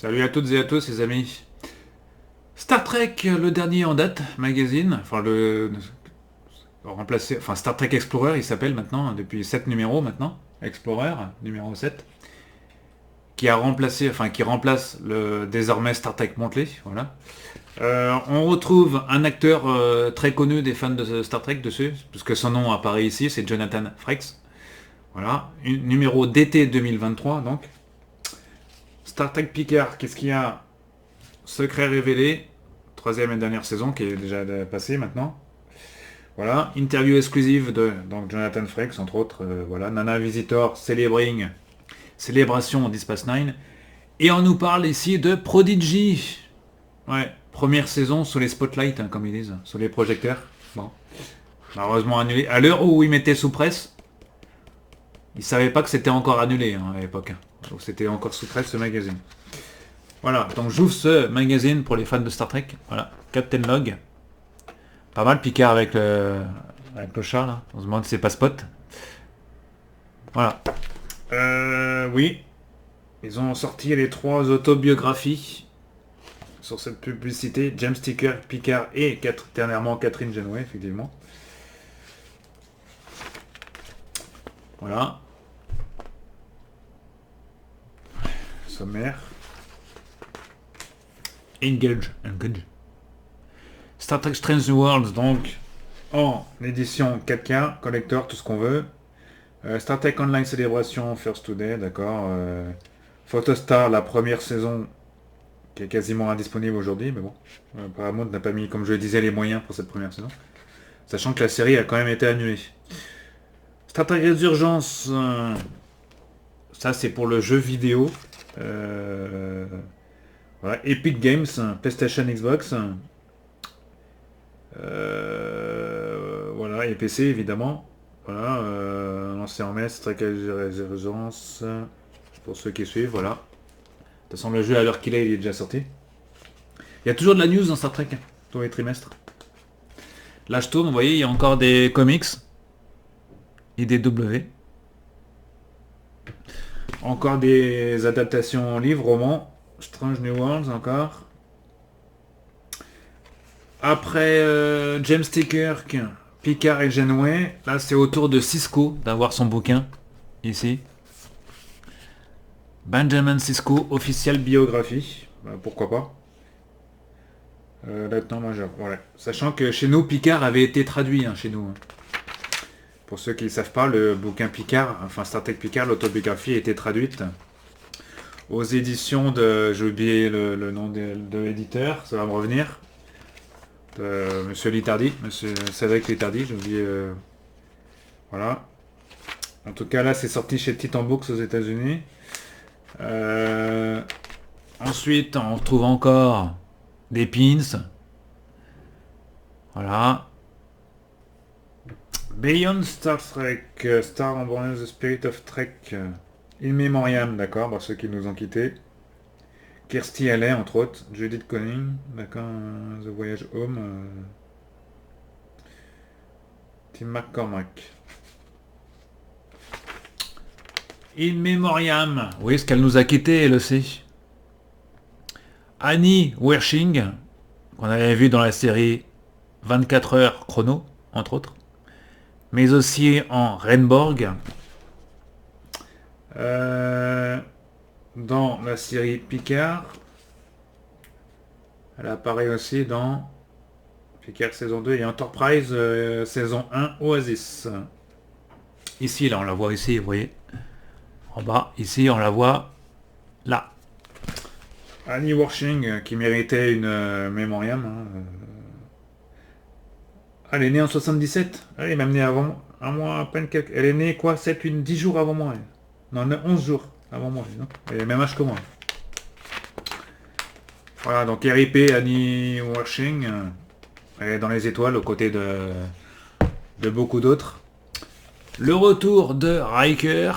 Salut à toutes et à tous, les amis. Star Trek, le dernier en date, magazine, enfin Star Trek Explorer, il s'appelle maintenant, depuis 7 numéros maintenant, Explorer, numéro 7, qui remplace le désormais Star Trek Monthly, voilà. On retrouve un acteur très connu des fans de Star Trek dessus, puisque son nom apparaît ici, c'est Jonathan Frakes. Voilà, numéro d'été 2023 donc. Star Trek Picard, qu'est-ce qu'il y a? Secret révélé, troisième et dernière saison qui est déjà passée maintenant. Voilà, interview exclusive de donc Jonathan Frakes entre autres. Voilà, Nana Visitor Célébration Deep Space Nine. Et on nous parle ici de Prodigy. Ouais, première saison sous les spotlights, hein, comme ils disent, sous les projecteurs. Bon, malheureusement annulé. À l'heure où ils mettaient sous presse, ils savaient pas que c'était encore annulé hein, à l'époque. Donc c'était encore sous presse ce magazine. Voilà, donc j'ouvre ce magazine pour les fans de Star Trek. Voilà, Captain Log. Pas mal Picard avec le chat là. On se demande si c'est pas Spot. Voilà. Oui. Ils ont sorti les 3 autobiographies sur cette publicité. James Sticker, Picard et dernièrement Catherine Janeway, effectivement. Voilà. Sommaire. Engage. Star Trek Strange New Worlds, donc en édition 4K, collector, tout ce qu'on veut. Star Trek Online Célébration, First Today, d'accord. Photostar, la première saison, qui est quasiment indisponible aujourd'hui, mais bon. Paramount n'a pas mis, comme je le disais, les moyens pour cette première saison. Sachant que la série a quand même été annulée. Star Trek Résurgence, ça c'est pour le jeu vidéo. Voilà, Epic Games, PlayStation, Xbox. Voilà, et PC évidemment. Voilà, lancé en mai, Star Trek Résurgence. Pour ceux qui suivent, voilà. De toute façon, le jeu à l'heure qu'il est, il est déjà sorti. Il y a toujours de la news dans Star Trek, tous les trimestres. Là, je tourne, vous voyez, il y a encore des comics. IDW. Encore des adaptations livres, romans. Strange New Worlds encore. Après James T. Kirk, Picard et Janeway, là c'est au tour de Sisko d'avoir son bouquin. Ici. Benjamin Sisko, officielle biographie. Bah, pourquoi pas. Lieutenant-major, voilà. Sachant que chez nous, Picard avait été traduit, hein, chez nous. Hein. Pour ceux qui ne savent pas, le bouquin Picard, enfin Star Trek Picard, l'autobiographie a été traduite aux éditions de... J'ai oublié le nom de l'éditeur, ça va me revenir. Monsieur Litardi, Monsieur Cédric Litardi, j'ai oublié... voilà. En tout cas, là, c'est sorti chez Titan Books aux États-Unis. Ensuite, on retrouve encore des pins. Voilà. Beyond Star Trek, Star Unborn, The Spirit of Trek, In Memoriam, d'accord, bah, ceux qui nous ont quittés. Kirstie Alley, entre autres, Judith Conning, d'accord, The Voyage Home, Tim McCormack. In Memoriam, oui, ce qu'elle nous a quittés, elle le sait. Annie Wershing, qu'on avait vu dans la série 24 heures chrono, entre autres. Mais aussi en Renborg. Dans la série Picard. Elle apparaît aussi dans Picard saison 2 et Enterprise saison 1 Oasis. Ici, là, on la voit ici, vous voyez. En bas, ici, on la voit là. Annie Wershing, qui méritait une mémoriam. Hein, elle est née en 77. Elle est même née avant. Un mois à peine quelques... Elle est née quoi 7, 8, 10 jours avant moi. Elle. Non, 11 jours avant moi. Non, elle est le même âge que moi. Voilà, donc RIP Annie Wershing. Elle est dans les étoiles aux côtés de beaucoup d'autres. Le retour de Riker.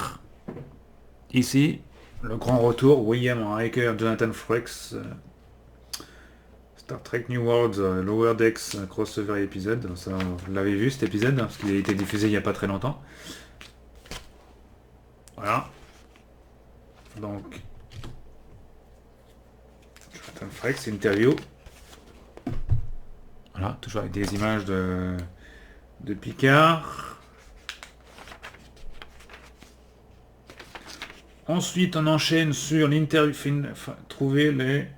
Ici. Le grand retour. William Riker, Jonathan Frakes. Star Trek New Worlds, Lower Decks, crossover épisode. Ça, vous l'avez vu cet épisode, parce qu'il a été diffusé il n'y a pas très longtemps. Voilà. Donc, Frex, interview. Voilà, toujours avec des images de Picard. Ensuite, on enchaîne sur l'interview, trouver les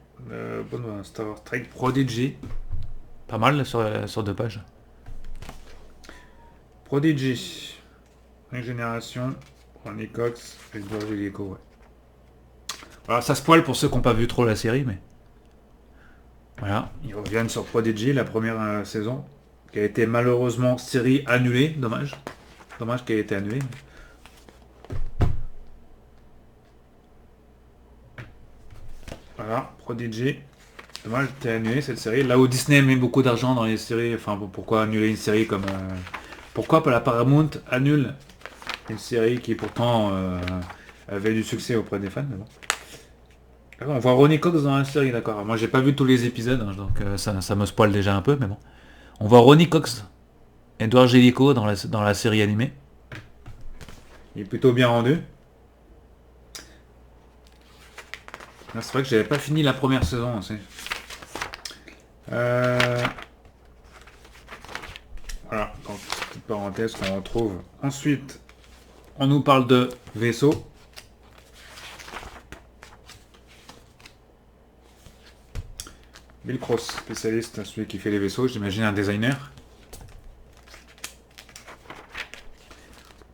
Star Trek Prodigy. Pas mal sur 2 pages. Prodigy. Une génération. Ronnie Cox, Edward Jellicoe, ouais. Voilà, ça se poile pour ceux qui n'ont pas vu trop la série, mais... Voilà, ils reviennent sur Prodigy, la première saison, qui a été malheureusement série annulée, dommage. Dommage qu'elle ait été annulée. Voilà, Prodigy. Dommage qu'elle ait été annulée cette série. Là où Disney met beaucoup d'argent dans les séries, enfin pourquoi annuler une série comme... pourquoi la Paramount annule une série qui pourtant avait du succès auprès des fans, mais bon. On voit Ronnie Cox dans la série, d'accord. Moi j'ai pas vu tous les épisodes, hein, donc ça me spoil déjà un peu, mais bon. On voit Ronnie Cox, Edward Jellicoe dans la série animée. Il est plutôt bien rendu. C'est vrai que j'avais pas fini la première saison aussi. Voilà, donc petite parenthèse qu'on retrouve. Ensuite, on nous parle de vaisseau. Bill Cross, spécialiste, celui qui fait les vaisseaux, j'imagine un designer.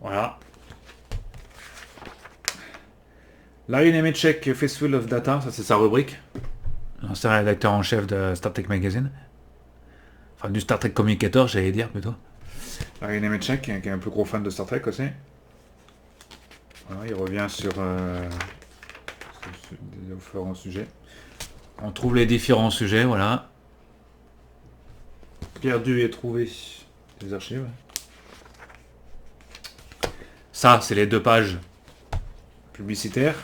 Voilà. Larry Nemeczek, Fistful of Data, ça c'est sa rubrique. L'ancien rédacteur en chef de Star Trek Magazine. Enfin, du Star Trek Communicator, j'allais dire plutôt. Larry Nemeczek, qui est un plus gros fan de Star Trek aussi. Voilà, il revient sur des différents sujets. On trouve les différents sujets, voilà. Perdu et trouvé des archives. Ça, c'est les 2 pages Publicitaires.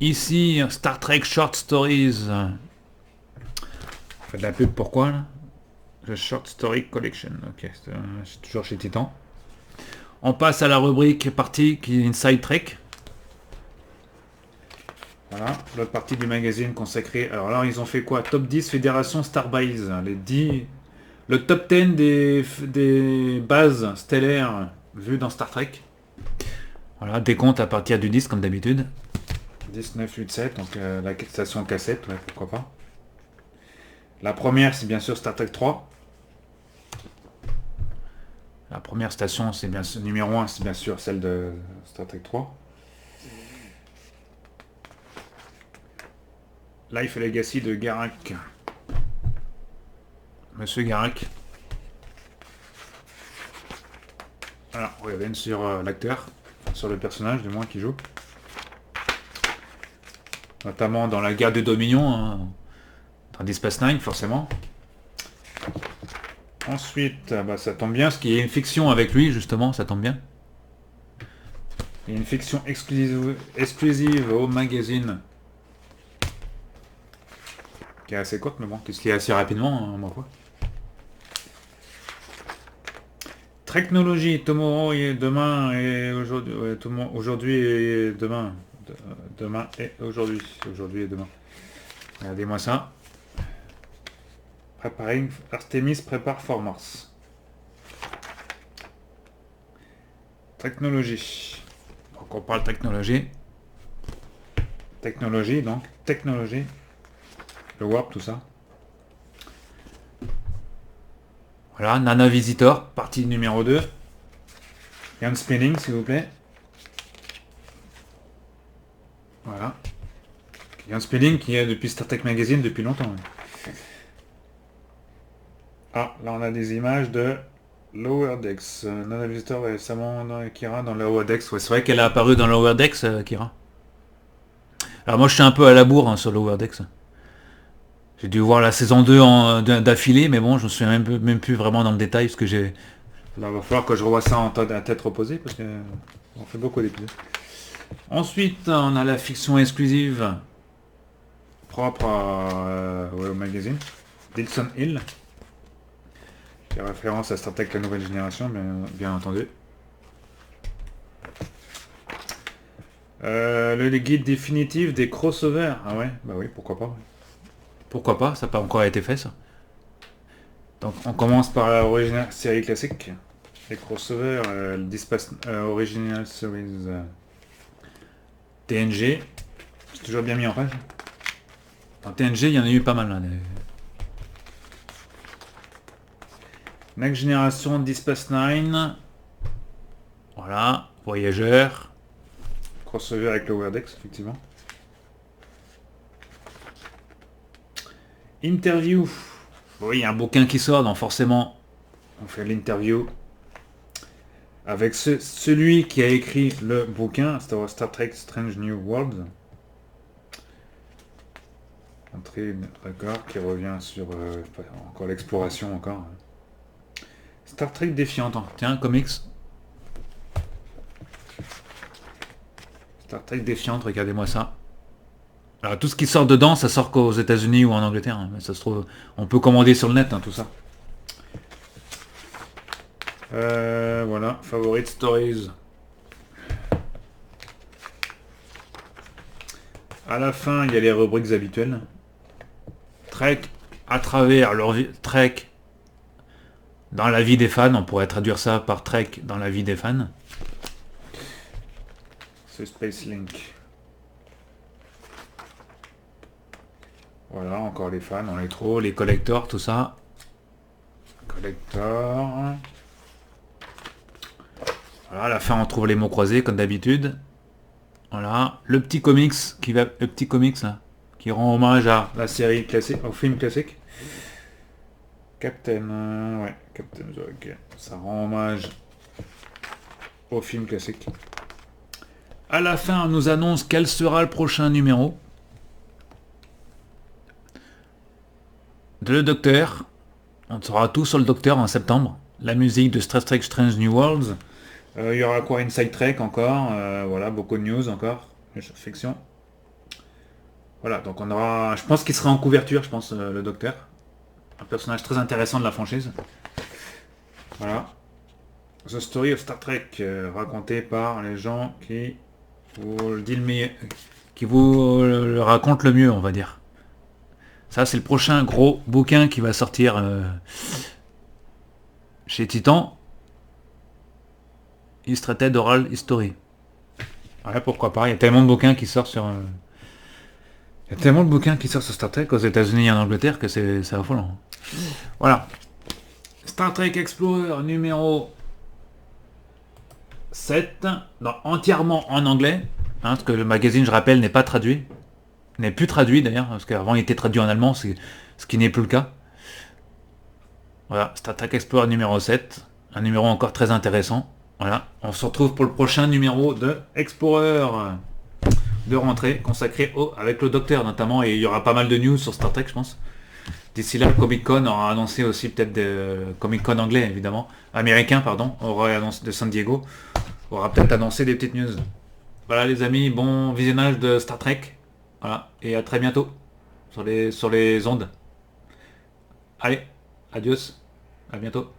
Ici, Star Trek Short Stories. On fait de la pub, pourquoi là? The Short Story Collection. Ok, c'est toujours chez Titan. On passe à la rubrique partie qui est Inside Trek. Voilà, l'autre partie du magazine consacrée. Alors là, ils ont fait quoi? Top 10 Fédération Starbase. Le top 10 des bases stellaires vues dans Star Trek. Voilà, décompte à partir du 10 comme d'habitude. 10, 9, 8, 7, donc la station cassette, ouais, pourquoi pas. La première, c'est bien sûr Star Trek 3. La première station, c'est bien sûr... Numéro 1, c'est bien sûr celle de Star Trek 3. Life et Legacy de Garak. Monsieur Garak. Voilà, on revient sur l'acteur, sur le personnage du moins qui joue. Notamment dans la guerre de Dominion, hein, dans Deep Space Nine, forcément. Ensuite, ça tombe bien, Parce qu'il y a une fiction avec lui, justement, ça tombe bien. il y a une fiction exclusive au magazine. Qui est assez courte, mais bon, qui se lit assez rapidement, hein, ma foi. Technologie, tomorrow et demain et aujourd'hui. Ouais, aujourd'hui et demain. Demain et aujourd'hui. Aujourd'hui et demain. Regardez-moi ça. Preparing Artemis prépare for Mars. Technologie. Donc on parle technologie. Technologie, donc. Technologie. Le warp, tout ça. Voilà, Nana Visitor. Partie numéro 2. Young Spinning, s'il vous plaît. Voilà. Young Spinning qui est depuis Star Trek Magazine depuis longtemps. Ouais. Ah, là on a des images de Lower Decks. Nana Visitor et récemment Kira dans Lower Decks. Ouais, C'est vrai qu'elle a apparu dans Lower Decks, Kira. Alors moi je suis un peu à la bourre, hein, sur Lower Decks. J'ai dû voir la saison 2 d'affilée, mais bon, je me souviens même plus vraiment dans le détail, parce que j'ai... Là, il va falloir que je revoie ça à tête reposée, parce qu'on fait beaucoup d'épisodes. Ensuite, on a la fiction exclusive propre au magazine, Dilson Hill, qui fait référence à Star Trek La Nouvelle Génération, bien entendu. Le guide définitif des crossovers. Ah ouais, bah oui, pourquoi pas. Ouais. Pourquoi pas, ça n'a pas encore été fait ça. Donc on commence par l'original série classique. Les crossovers, le Original Series TNG. C'est toujours bien mis en page. Dans TNG, il y en a eu pas mal là. Next Generation Deep Space Nine. Voilà, Voyageur. Crossover avec le Lower Decks, effectivement. Interview. Oui, il y a un bouquin qui sort, donc forcément. On fait l'interview avec celui qui a écrit le bouquin, Star Trek Strange New Worlds. Entrée d'accord qui revient sur encore l'exploration encore. Star Trek défiante. Tiens, comics. Star Trek défiante, Regardez-moi ça. Alors tout ce qui sort dedans, ça sort qu'aux États-Unis ou en Angleterre. Hein. Mais ça se trouve, on peut commander sur le net, hein, tout ça. Voilà, Favorite Stories. À la fin, il y a les rubriques habituelles. Trek à travers leur vie. Trek dans la vie des fans. On pourrait traduire ça par Trek dans la vie des fans. C'est Space Link. Voilà, encore les fans, on les trouve, Les collectors, tout ça. Collectors. Voilà, à la fin on trouve les mots croisés comme d'habitude. Voilà, le petit comics là, qui rend hommage à La série classique, au film classique. Captain Zog. Ça rend hommage au film classique. À la fin, on nous annonce quel sera le prochain numéro. Le Docteur. On saura tout sur le Docteur en septembre. La musique de Star Trek Strange New Worlds. Il y aura quoi, Inside Trek encore. Voilà, beaucoup de news encore. Fiction. Voilà, donc on aura... Je pense qu'il sera en couverture, je pense, le Docteur. Un personnage très intéressant de la franchise. Voilà. The Story of Star Trek, raconté par les gens qui vous le disent le meilleur. Qui vous le raconte le mieux, on va dire. Ça, c'est le prochain gros bouquin qui va sortir chez Titan. Illustrated Oral History. Ouais, pourquoi pas. Il y a tellement de bouquins qui sortent sur... Il y a tellement de bouquins qui sortent sur Star Trek aux États-Unis et en Angleterre que c'est affolant. Voilà. Star Trek Explorer numéro 7. Non, entièrement en anglais. Hein, parce que le magazine, je rappelle, n'est pas traduit. N'est plus traduit d'ailleurs, parce qu'avant il était traduit en allemand, ce qui n'est plus le cas. Voilà, Star Trek Explorer numéro 7. Un numéro encore très intéressant. Voilà, on se retrouve pour le prochain numéro de Explorer de rentrée, consacré avec le Docteur notamment, et il y aura pas mal de news sur Star Trek, je pense. D'ici là, le Comic Con aura annoncé aussi peut-être des Comic Con anglais, évidemment. Américain, pardon, aura annoncé de San Diego, aura peut-être annoncé des petites news. Voilà les amis, bon visionnage de Star Trek. Voilà, et à très bientôt sur les ondes. Allez, adios, à bientôt.